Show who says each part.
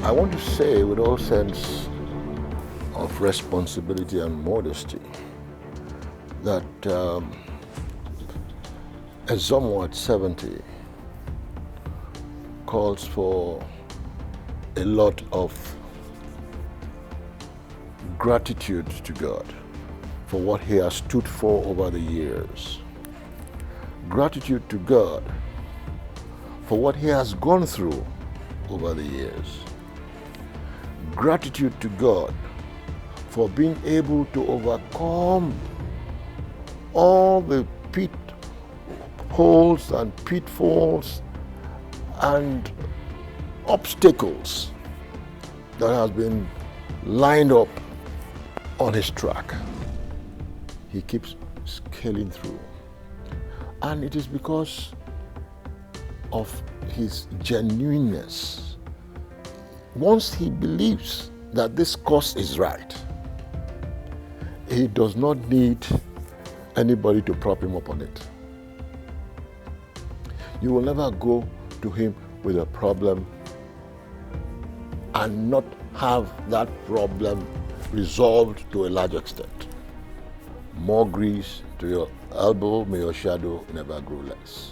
Speaker 1: I want to say with all sense of responsibility and modesty that a Zomo at 70 calls for a lot of gratitude to God for what He has stood for over the years. Gratitude to God for what He has gone through over the years. Gratitude to God for being able to overcome all the pitholes and pitfalls and obstacles that has been lined up on His track. He keeps scaling through. And it is because of His genuineness. Once he believes that this course is right, he does not need anybody to prop him up on it. You will never go to him with a problem and not have that problem resolved to a large extent. More grease to your elbow, may your shadow never grow less.